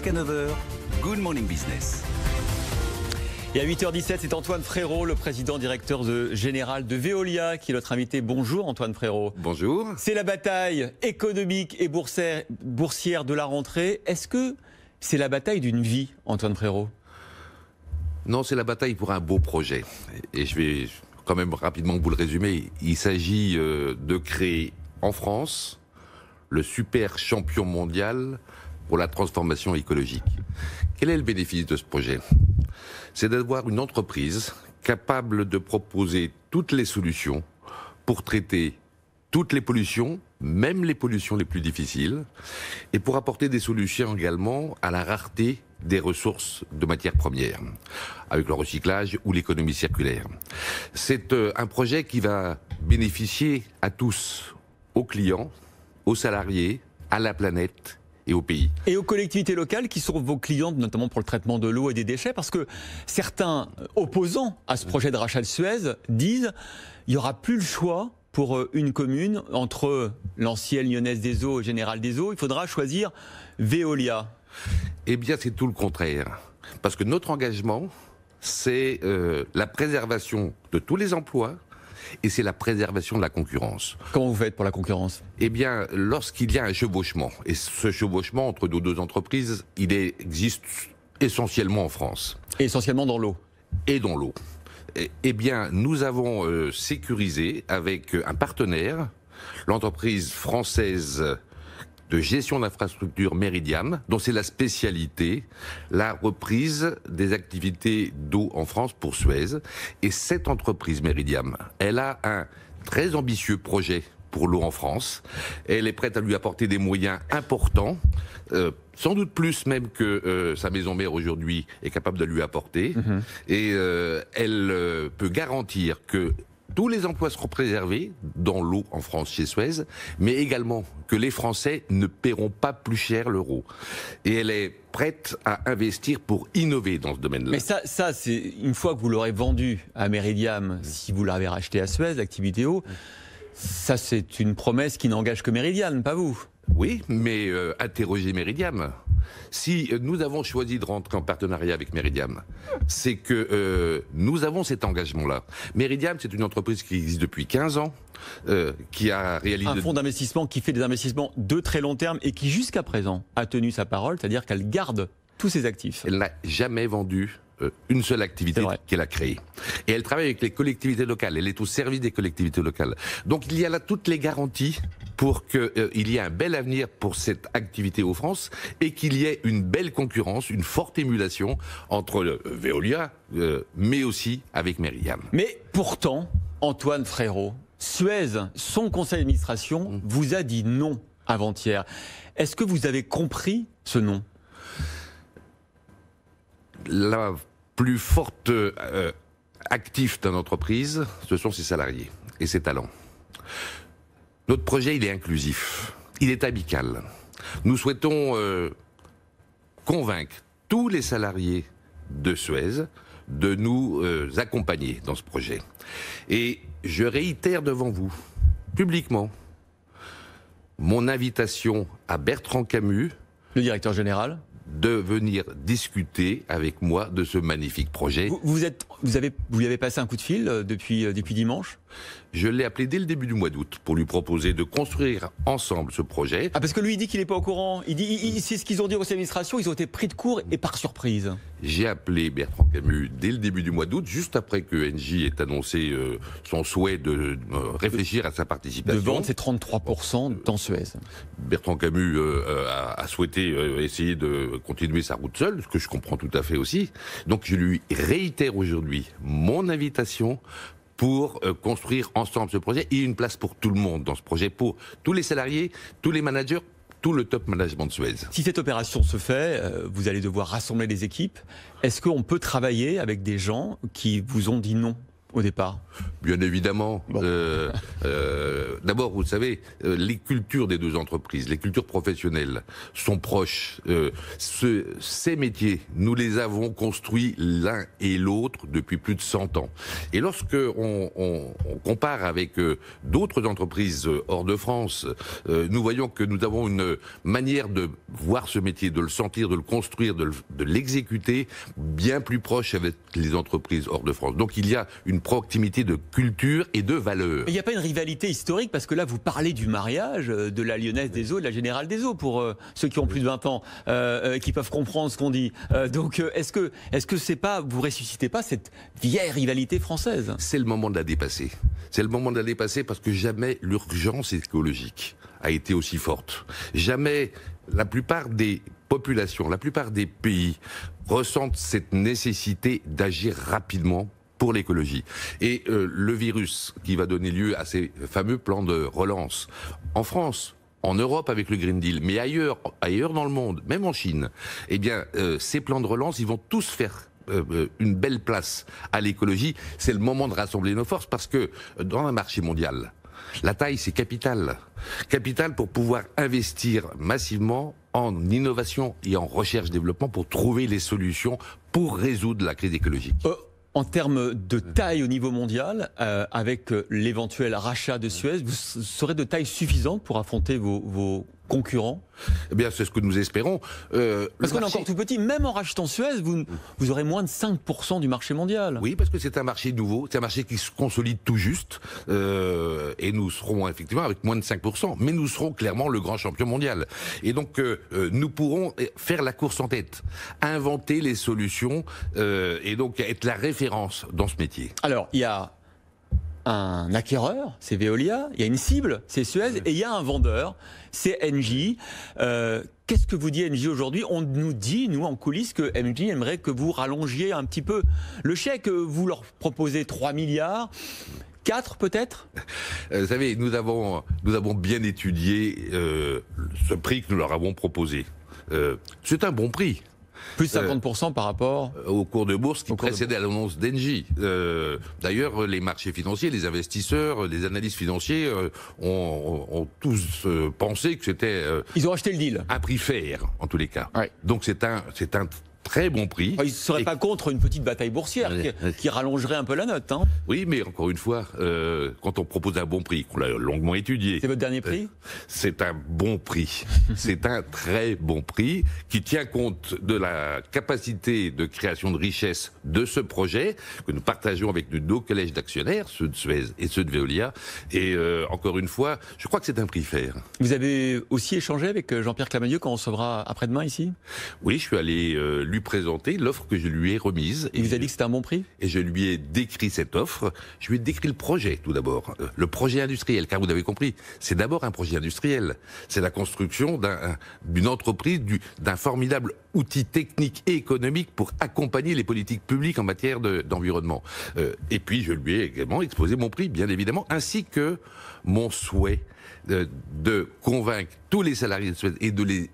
Jusqu'à 9h, Good Morning Business. Et à 8h17, c'est Antoine Frérot, le président directeur général de Veolia, qui est notre invité. Bonjour Antoine Frérot. Bonjour. C'est la bataille économique et boursière de la rentrée. Est-ce que c'est la bataille d'une vie, Antoine Frérot? Non, c'est la bataille pour un beau projet. Et je vais quand même rapidement vous le résumer. Il s'agit de créer en France le super champion mondial pour la transformation écologique. Quel est le bénéfice de ce projet? C'est d'avoir une entreprise capable de proposer toutes les solutions pour traiter toutes les pollutions, même les pollutions les plus difficiles, et pour apporter des solutions également à la rareté des ressources de matières premières, avec le recyclage ou l'économie circulaire. C'est un projet qui va bénéficier à tous, aux clients, aux salariés, à la planète et au pays. Et aux collectivités locales qui sont vos clientes, notamment pour le traitement de l'eau et des déchets, parce que certains opposants à ce projet de rachat de Suez disent il n'y aura plus le choix pour une commune entre l'ancienne Lyonnaise des Eaux et Générale des Eaux, il faudra choisir Veolia. Eh bien, c'est tout le contraire. Parce que notre engagement, c'est la préservation de tous les emplois et c'est la préservation de la concurrence. Comment vous faites pour la concurrence? Eh bien, lorsqu'il y a un chevauchement, et ce chevauchement entre nos deux entreprises, existe essentiellement en France. Et essentiellement dans l'eau. Et dans l'eau. Eh bien, nous avons sécurisé avec un partenaire, l'entreprise française de gestion d'infrastructure Meridiam, dont c'est la spécialité, la reprise des activités d'eau en France pour Suez. Et cette entreprise Meridiam, elle a un très ambitieux projet pour l'eau en France. Elle est prête à lui apporter des moyens importants, sans doute plus même que sa maison mère aujourd'hui est capable de lui apporter. Et elle peut garantir que tous les emplois seront préservés dans l'eau en France chez Suez, mais également que les Français ne paieront pas plus cher l'euro. Et elle est prête à investir pour innover dans ce domaine-là. Mais ça c'est une fois que vous l'aurez vendu à Meridiam, si vous l'avez racheté à Suez, l'activité eau, ça c'est une promesse qui n'engage que Meridiam, pas vous. Oui, mais interrogez Meridiam. Si nous avons choisi de rentrer en partenariat avec Meridiam, c'est que nous avons cet engagement-là. Meridiam, c'est une entreprise qui existe depuis 15 ans, qui a réalisé... Un fonds d'investissement qui fait des investissements de très long terme et qui jusqu'à présent a tenu sa parole, c'est-à-dire qu'elle garde tous ses actifs. Elle n'a jamais vendu une seule activité qu'elle a créée. Et elle travaille avec les collectivités locales, elle est au service des collectivités locales. Donc il y a là toutes les garanties pour qu'il y ait un bel avenir pour cette activité en France et qu'il y ait une belle concurrence, une forte émulation entre Veolia, mais aussi avec Meridiam. Mais pourtant, Antoine Frérot, Suez, son conseil d'administration, vous a dit non avant-hier. Est-ce que vous avez compris ce non ? La plus forte actif d'une entreprise, ce sont ses salariés et ses talents. Notre projet, il est inclusif, il est amical. Nous souhaitons convaincre tous les salariés de Suez de nous accompagner dans ce projet. Et je réitère devant vous, publiquement, mon invitation à Bertrand Camus, le directeur général, de venir discuter avec moi de ce magnifique projet. Vous lui avez passé un coup de fil depuis dimanche ? Je l'ai appelé dès le début du mois d'août pour lui proposer de construire ensemble ce projet. Ah, parce que lui, il dit qu'il n'est pas au courant. Il dit, c'est ce qu'ils ont dit au conseil d'administration, ils ont été pris de court et par surprise. J'ai appelé Bertrand Camus dès le début du mois d'août, juste après que Engie ait annoncé son souhait de réfléchir à sa participation. De vendre ses 33% dans Suez. Bertrand Camus a souhaité essayer de continuer sa route seul, ce que je comprends tout à fait aussi. Donc je lui réitère aujourd'hui mon invitation pour construire ensemble ce projet. Il y a une place pour tout le monde dans ce projet, pour tous les salariés, tous les managers, tout le top management de Suez. Si cette opération se fait, vous allez devoir rassembler les équipes. Est-ce qu'on peut travailler avec des gens qui vous ont dit non ? au départ? Bien évidemment. Bon. D'abord, vous savez, les cultures des deux entreprises, les cultures professionnelles sont proches. Ces métiers, nous les avons construits l'un et l'autre depuis plus de 100 ans. Et lorsque on compare avec d'autres entreprises hors de France, nous voyons que nous avons une manière de voir ce métier, de le sentir, de le construire, de l'exécuter bien plus proche avec les entreprises hors de France. Donc il y a une proximité de culture et de valeurs. Il n'y a pas une rivalité historique, parce que là, vous parlez du mariage de la Lyonnaise des Eaux et de la Générale des Eaux, pour ceux qui ont plus de 20 ans, qui peuvent comprendre ce qu'on dit. Donc, est-ce que c'est pas, vous ressuscitez pas cette vieille rivalité française? C'est le moment de la dépasser. C'est le moment de la dépasser parce que jamais l'urgence écologique a été aussi forte. Jamais la plupart des populations, la plupart des pays ressentent cette nécessité d'agir rapidement pour l'écologie. Et le virus qui va donner lieu à ces fameux plans de relance, en France, en Europe avec le Green Deal, mais ailleurs dans le monde, même en Chine, eh bien, ces plans de relance, ils vont tous faire une belle place à l'écologie. C'est le moment de rassembler nos forces parce que dans un marché mondial, la taille, c'est capital. Capital pour pouvoir investir massivement en innovation et en recherche-développement pour trouver les solutions pour résoudre la crise écologique. En termes de taille au niveau mondial, avec l'éventuel rachat de Suez, vous serez de taille suffisante pour affronter vos concurrents? Eh bien, c'est ce que nous espérons. Parce qu'on est encore tout petit, même en rachetant Suez, vous aurez moins de 5% du marché mondial. Oui, parce que c'est un marché nouveau, c'est un marché qui se consolide tout juste, et nous serons effectivement avec moins de 5%, mais nous serons clairement le grand champion mondial. Et donc, nous pourrons faire la course en tête, inventer les solutions, et donc être la référence dans ce métier. Alors, il y a un acquéreur, c'est Veolia, il y a une cible, c'est Suez, et il y a un vendeur, c'est Engie. Qu'est-ce que vous dit Engie aujourd'hui? On nous dit, nous, en coulisses, que Engie aimerait que vous rallongiez un petit peu le chèque. Vous leur proposez 3 milliards, 4 peut-être? Vous savez, nous avons bien étudié ce prix que nous leur avons proposé. C'est un bon prix. Plus 50% par rapport au cours de bourse qui précédait l'annonce d'Engie. D'ailleurs, les marchés financiers, les investisseurs, les analystes financiers ont tous pensé que c'était ils ont acheté le deal. Un prix fair, en tous les cas. Ouais. Donc c'est un très bon prix. Ils ne seraient pas contre une petite bataille boursière qui rallongerait un peu la note. Hein. Oui, mais encore une fois, quand on propose un bon prix, qu'on l'a longuement étudié... C'est votre dernier prix? C'est un bon prix. C'est un très bon prix qui tient compte de la capacité de création de richesse de ce projet que nous partageons avec nos deux collèges d'actionnaires, ceux de Suez et ceux de Veolia. Et encore une fois, je crois que c'est un prix fair. Vous avez aussi échangé avec Jean-Pierre Clamadieu quand on recevra après-demain ici? Oui, je suis allé lui présenter l'offre que je lui ai remise. Il vous a dit que c'était un bon prix? Et je lui ai décrit cette offre. Je lui ai décrit le projet, tout d'abord. Le projet industriel, car vous avez compris, c'est d'abord un projet industriel. C'est la construction d'une entreprise, d'un formidable outil technique et économique pour accompagner les politiques publiques en matière d'environnement. Et puis, je lui ai également exposé mon prix, bien évidemment, ainsi que mon souhait de convaincre tous les salariés de Suez et de les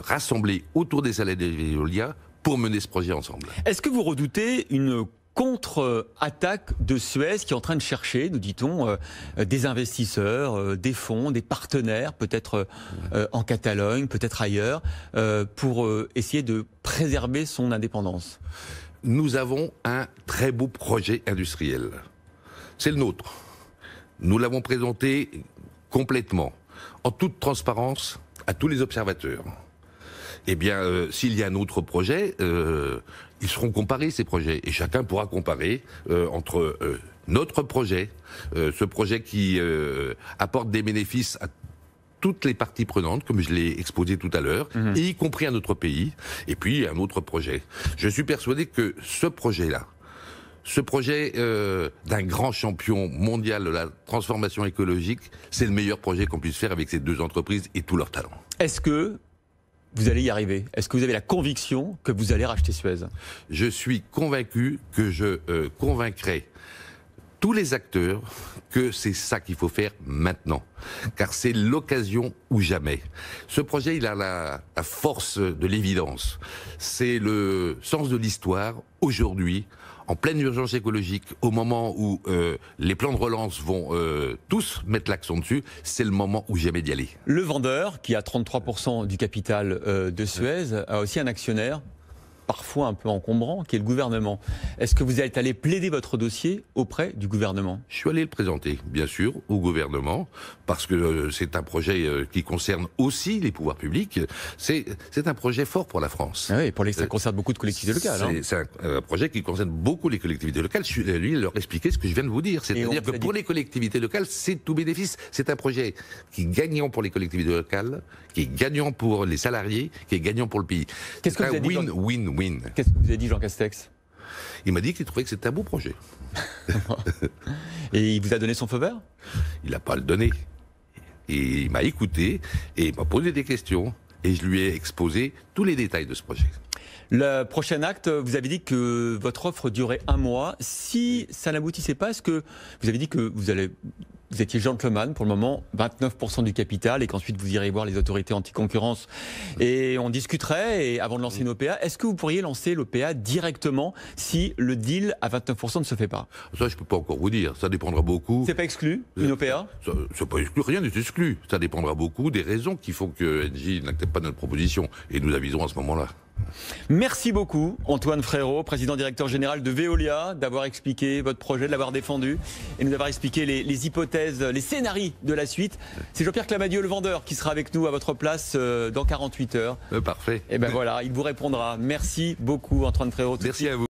rassembler autour des salariés de Veolia pour mener ce projet ensemble. Est-ce que vous redoutez une contre-attaque de Suez qui est en train de chercher, nous dit-on, des investisseurs, des fonds, des partenaires, peut-être en Catalogne, peut-être ailleurs, pour essayer de préserver son indépendance? Nous avons un très beau projet industriel. C'est le nôtre. Nous l'avons présenté complètement, en toute transparence, à tous les observateurs. Eh bien, s'il y a un autre projet, ils seront comparés, ces projets. Et chacun pourra comparer entre notre projet, ce projet qui apporte des bénéfices à toutes les parties prenantes, comme je l'ai exposé tout à l'heure, y compris à notre pays, et puis un autre projet. Je suis persuadé que ce projet-là, ce projet d'un grand champion mondial de la transformation écologique, c'est le meilleur projet qu'on puisse faire avec ces deux entreprises et tous leurs talents. Est-ce que vous allez y arriver? Est-ce que vous avez la conviction que vous allez racheter Suez? Je suis convaincu que je convaincrai tous les acteurs que c'est ça qu'il faut faire maintenant. Car c'est l'occasion ou jamais. Ce projet, il a la force de l'évidence. C'est le sens de l'histoire, aujourd'hui, en pleine urgence écologique, au moment où les plans de relance vont tous mettre l'accent dessus, c'est le moment ou jamais d'y aller. Le vendeur, qui a 33% du capital de Suez, a aussi un actionnaire parfois un peu encombrant, qui est le gouvernement. Est-ce que vous êtes allé plaider votre dossier auprès du gouvernement? Je suis allé le présenter, bien sûr, au gouvernement, parce que c'est un projet qui concerne aussi les pouvoirs publics. C'est un projet fort pour la France. Ah oui, ça concerne beaucoup de collectivités locales. C'est un projet qui concerne beaucoup les collectivités locales. Lui, il leur expliquait ce que je viens de vous dire. C'est-à-dire que pour les collectivités locales, c'est tout bénéfice. C'est un projet qui est gagnant pour les collectivités locales, qui est gagnant pour les salariés, qui est gagnant pour le pays. Qu'est-ce que vous avez dit, win-win-win. Qu'est-ce que vous avez dit, Jean Castex? Il m'a dit qu'il trouvait que c'était un beau projet. Et il vous a donné son feu vert? Il n'a pas le donné. Et il m'a écouté et il m'a posé des questions et je lui ai exposé tous les détails de ce projet. Le prochain acte, vous avez dit que votre offre durait 1 mois. Si ça n'aboutissait pas, est-ce que vous avez dit que vous étiez gentleman pour le moment, 29% du capital, et qu'ensuite vous irez voir les autorités anti-concurrence et on discuterait et avant de lancer une OPA. Est-ce que vous pourriez lancer l'OPA directement si le deal à 29% ne se fait pas? Ça, je ne peux pas encore vous dire. Ça dépendra beaucoup. C'est pas exclu, une OPA? C'est pas exclu, rien n'est exclu. Ça dépendra beaucoup des raisons qui font que Engie n'accepte pas notre proposition. Et nous aviserons à ce moment-là. Merci beaucoup, Antoine Frérot, président directeur général de Veolia, d'avoir expliqué votre projet, de l'avoir défendu et nous avoir expliqué les hypothèses, les scénarios de la suite. C'est Jean-Pierre Clamadieu, le vendeur, qui sera avec nous à votre place dans 48 heures. Parfait. Et ben voilà, il vous répondra. Merci beaucoup, Antoine Frérot. Merci à vous.